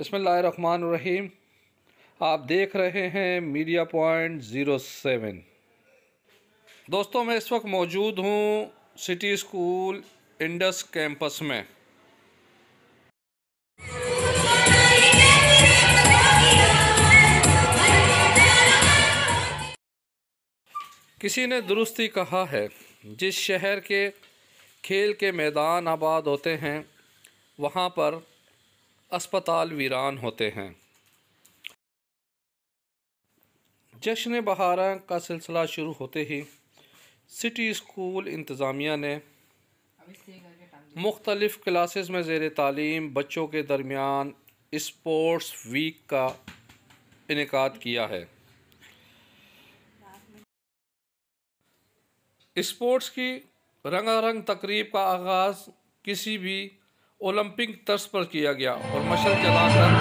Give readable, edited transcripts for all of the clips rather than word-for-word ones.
बिस्मिल्लाहिर्रहमानिर्रहीम। आप देख रहे हैं मीडिया पॉइंट 07। दोस्तों, मैं इस वक्त मौजूद हूँ सिटी स्कूल इंडस कैंपस में। किसी ने दुरुस्ती कहा है, जिस शहर के खेल के मैदान आबाद होते हैं वहाँ पर अस्पताल वीरान होते हैं। जश्न बहारा का सिलसिला शुरू होते ही सिटी स्कूल इंतज़ामिया ने मुख्तलिफ़ क्लासेस में ज़ेर तालीम बच्चों के दरमियान स्पोर्ट्स वीक का इनेकाद किया है। स्पोर्ट्स की रंगारंग तकरीब का आगाज़ किसी भी ओलंपिक तर्ज पर किया गया और मशल जलाकर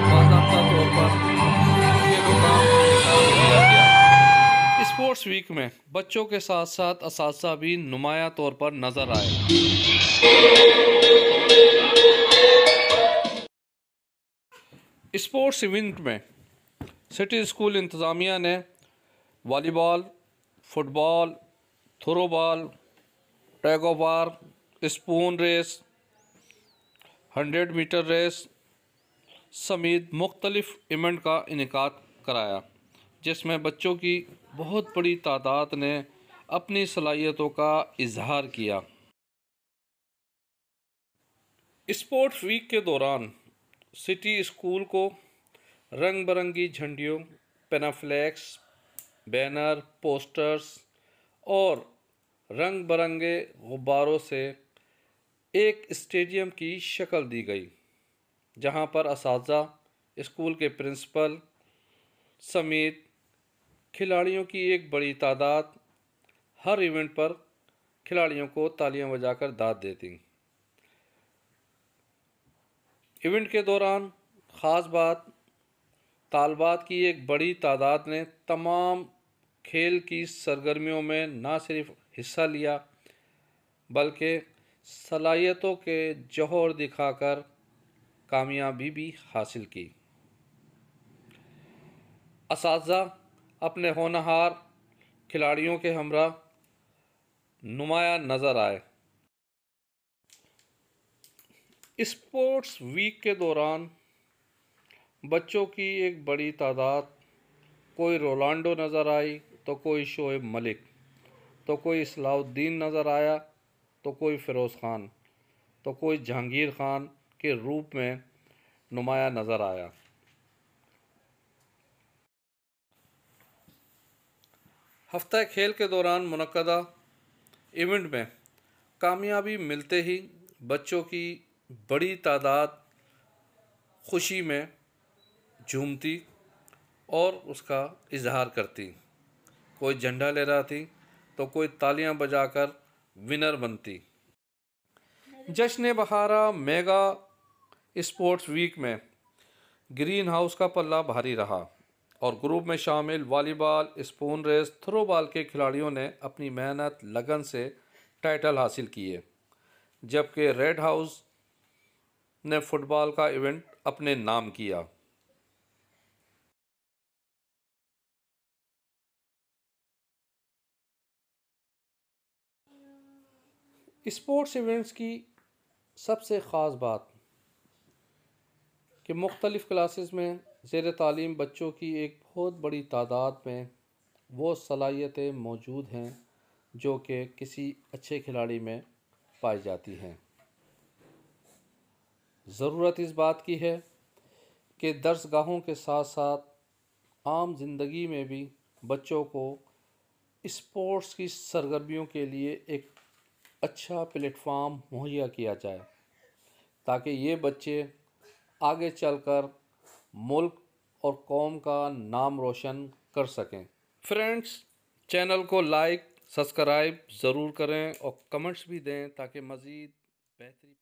बाज़ाब्ता तौर पर खेलों का इनेकाद किया गया। स्पोर्ट्स वीक में बच्चों के साथ साथ असातिज़ा भी नुमाया तौर पर नज़र आए। स्पोर्ट्स इवेंट में सिटी स्कूल इंतज़ामिया ने volleyball, football, throwball, tug of war, spoon race, 100 metre race समेत मुख्तलिफ इवेंट का इनेकाद कराया, जिसमें बच्चों की बहुत बड़ी तादाद ने अपनी सलाहियतों का इजहार किया। स्पोर्ट्स वीक के दौरान सिटी स्कूल को रंग बिरंगी झंडियों, पेनाफ्लेक्स, बैनर, पोस्टर्स और रंग बिरंगे गुब्बारों से एक स्टेडियम की शक्ल दी गई, जहां पर असातिज़ा, स्कूल के प्रिंसिपल समेत खिलाड़ियों की एक बड़ी तादाद हर इवेंट पर खिलाड़ियों को तालियां बजाकर दाद देती। इवेंट के दौरान ख़ास बात, तालबात की एक बड़ी तादाद ने तमाम खेल की सरगर्मियों में न सिर्फ हिस्सा लिया बल्कि सलाहियतों के जौहर दिखाकर कामयाबी भी हासिल की। असातिज़ा अपने होनहार खिलाड़ियों के हमरा नुमाया नज़र आए। स्पोर्ट्स वीक के दौरान बच्चों की एक बड़ी तादाद, कोई रोनाल्डो नज़र आई तो कोई शोएब मलिक, तो कोई सलाउद्दीन नज़र आया तो कोई फ़िरोज़ ख़ान, तो कोई जहांगीर ख़ान के रूप में नुमाया नज़र आया। हफ्ता खेल के दौरान मुनक्कदा इवेंट में कामयाबी मिलते ही बच्चों की बड़ी तादाद खुशी में झूमती और उसका इजहार करती। कोई झंडा ले रहा थी तो कोई तालियां बजाकर विनर बनती। जश्न बहारा मेगा स्पोर्ट्स वीक में ग्रीन हाउस का पल्ला भारी रहा और ग्रुप में शामिल वॉलीबॉल, स्पून रेस, थ्रोबॉल के खिलाड़ियों ने अपनी मेहनत लगन से टाइटल हासिल किए, जबकि रेड हाउस ने फुटबॉल का इवेंट अपने नाम किया। स्पोर्ट्स इवेंट्स की सबसे ख़ास बात कि मुख्तलिफ़ क्लासेस में ज़ेर तालीम बच्चों की एक बहुत बड़ी तादाद में वो सलाहियतें मौजूद हैं जो कि किसी अच्छे खिलाड़ी में पाई जाती हैं। ज़रूरत इस बात की है कि दर्सगाहों के साथ साथ आम ज़िंदगी में भी बच्चों को स्पोर्ट्स की सरगर्मियों के लिए एक अच्छा प्लेटफॉर्म मुहैया किया जाए, ताकि ये बच्चे आगे चलकर मुल्क और कौम का नाम रोशन कर सकें। फ्रेंड्स, चैनल को लाइक, सब्सक्राइब ज़रूर करें और कमेंट्स भी दें ताकि मज़ीद बेहतरी